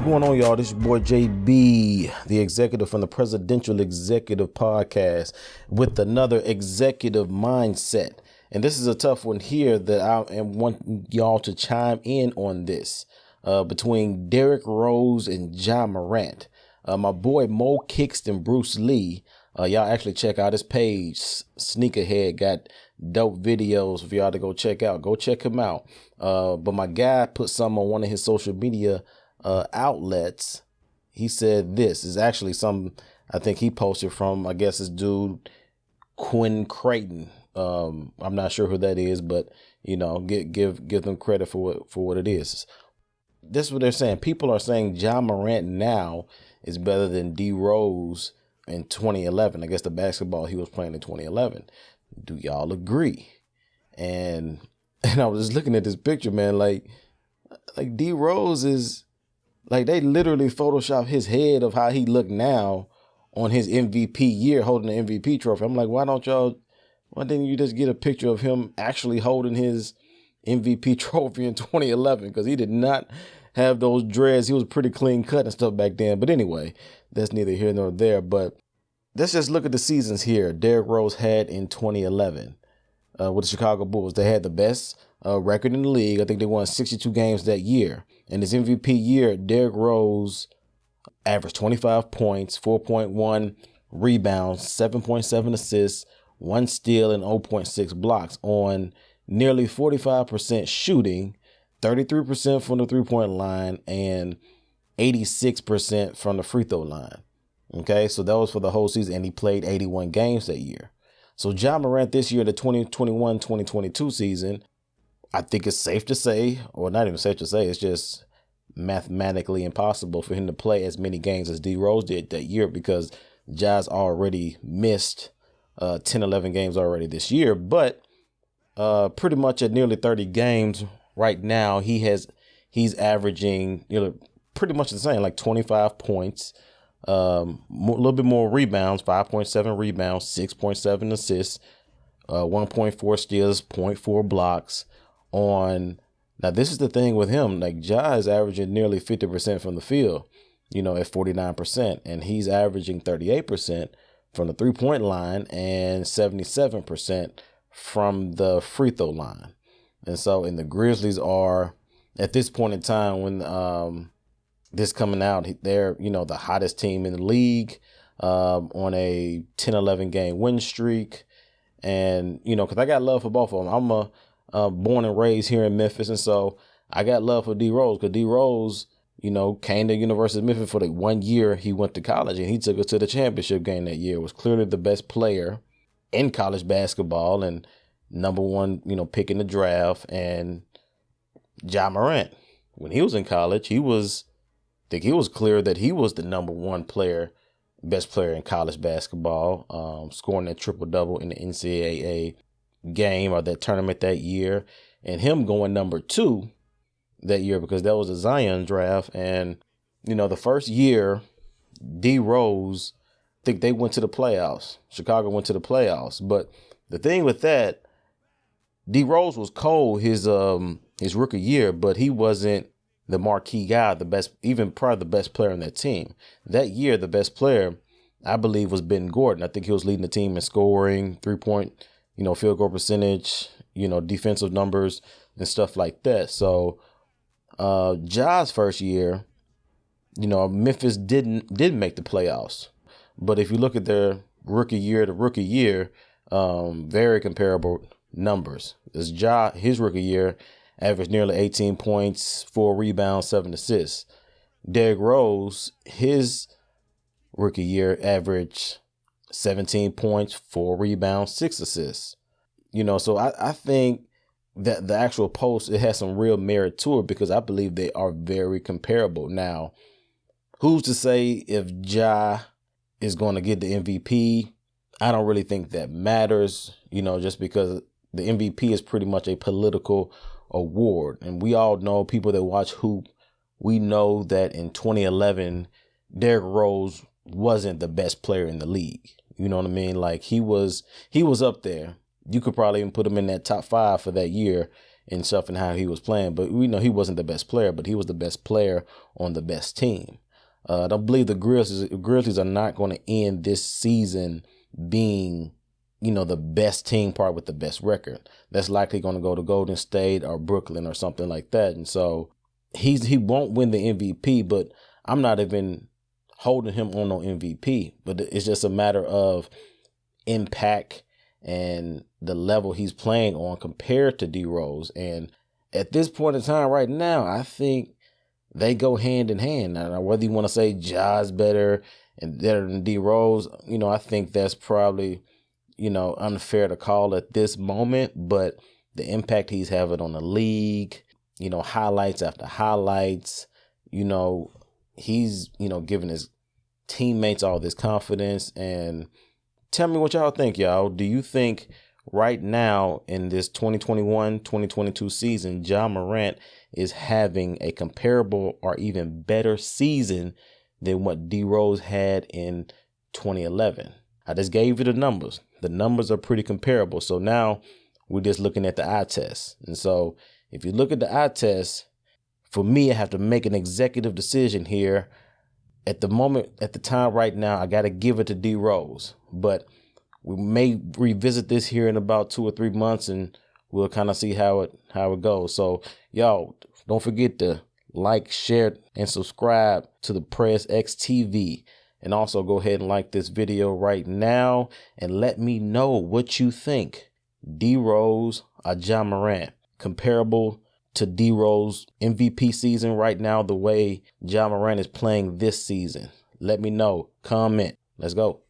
going on, y'all? This is your boy JB, the executive from the Presidential Executive Podcast, with another executive mindset. And this is a tough one here that I want y'all to chime in on this between Derrick Rose and Ja Morant. My boy Mo Kingston, Bruce Lee. Y'all actually check out his page. Sneakerhead got dope videos for y'all to go check out. Go check him out. But my guy put some on one of his social media outlets. He said this is actually some I think he posted from, I guess, this dude Quinn Creighton. I'm not sure who that is, but you know, give them credit for what it is. This is what they're saying. People are saying Ja Morant now is better than D Rose in 2011. I guess the basketball he was playing in 2011. Do y'all agree? And I was just looking at this picture, man. Like D Rose is like, they literally photoshopped his head of how he looked now on his MVP year holding the MVP trophy. I'm like, why didn't you just get a picture of him actually holding his MVP trophy in 2011? Because he did not have those dreads. He was pretty clean cut and stuff back then. But anyway, that's neither here nor there. But let's just look at the seasons here Derrick Rose had in 2011 with the Chicago Bulls. They had the best record in the league. I think they won 62 games that year. In his MVP year, Derrick Rose averaged 25 points, 4.1 rebounds, 7.7 assists, 1 steal, and 0.6 blocks on nearly 45% shooting, 33% from the three-point line, and 86% from the free throw line. Okay, so that was for the whole season, and he played 81 games that year. So Ja Morant this year, the 2021-2022 season, I think it's safe to say, or not even safe to say, it's just mathematically impossible for him to play as many games as D Rose did that year, because Ja's already missed 10, 11 games already this year. But pretty much at nearly 30 games right now, he's averaging, pretty much the same, like 25 points, a little bit more rebounds, 5.7 rebounds, 6.7 assists, 1.4 steals, 0.4 blocks on. Now, this is the thing with him. Like, Ja is averaging nearly 50% from the field, at 49%, and he's averaging 38% from the three-point line and 77% from the free throw line. And so, and the Grizzlies are, at this point in time when this coming out, they're, the hottest team in the league on a 10-11 game win streak. And, because I got love for both of them. I'm born and raised here in Memphis, and so I got love for D Rose, because D Rose, came to University of Memphis for the 1 year he went to college, and he took us to the championship game that year. Was clearly the best player in college basketball and number one, pick in the draft. And Ja Morant, when he was in college, I think he was clear that he was the number one player, best player in college basketball, scoring that triple-double in the NCAA game or that tournament that year, and him going number 2 that year, because that was a Zion draft. And, the first year, D Rose, I think they went to the playoffs. Chicago went to the playoffs. But the thing with that, D Rose was cold his rookie year, but he wasn't the marquee guy, the best, even probably the best player on that team. That year, the best player, I believe, was Ben Gordon. I think he was leading the team in scoring, 3-point, field goal percentage, defensive numbers and stuff like that. So Ja's first year, Memphis didn't make the playoffs. But if you look at their rookie year to rookie year, very comparable numbers. As his rookie year averaged nearly 18 points, 4 rebounds, 7 assists. Derrick Rose, his rookie year averaged 17 points, 4 rebounds, 6 assists. So I think that the actual post, it has some real merit to it, because I believe they are very comparable. Now, who's to say if Ja is going to get the MVP? I don't really think that matters, just because the MVP is pretty much a political award. And we all know, people that watch hoop, we know that in 2011, Derrick Rose wasn't the best player in the league. You know what I mean? Like, he was up there. You could probably even put him in that top 5 for that year and stuff and how he was playing. But we know he wasn't the best player, but he was the best player on the best team. I don't believe the Grizzlies are not going to end this season being, the best team part with the best record. That's likely going to go to Golden State or Brooklyn or something like that. And so he won't win the MVP, but I'm not even holding him on no MVP. But it's just a matter of impact and the level he's playing on compared to D Rose. And at this point in time right now, I think they go hand in hand. Now, whether you want to say Ja's better than D Rose, I think that's probably, unfair to call at this moment. But the impact he's having on the league, highlights after highlights, he's, giving his teammates all this confidence. And tell me what y'all think, y'all. Do you think right now in this 2021-2022 season, Ja Morant is having a comparable or even better season than what D Rose had in 2011? I just gave you the numbers. The numbers are pretty comparable. So now we're just looking at the eye test. And so if you look at the eye test, for me, I have to make an executive decision here. At the moment, at the time right now, I got to give it to D Rose. But we may revisit this here in about 2 or 3 months, and we'll kind of see how it goes. So, y'all, don't forget to like, share, and subscribe to the Press X TV. And also go ahead and like this video right now and let me know what you think. D Rose or Ja Morant, comparable to D Rose MVP season right now, the way Ja Morant is playing this season. Let me know. Comment. Let's go.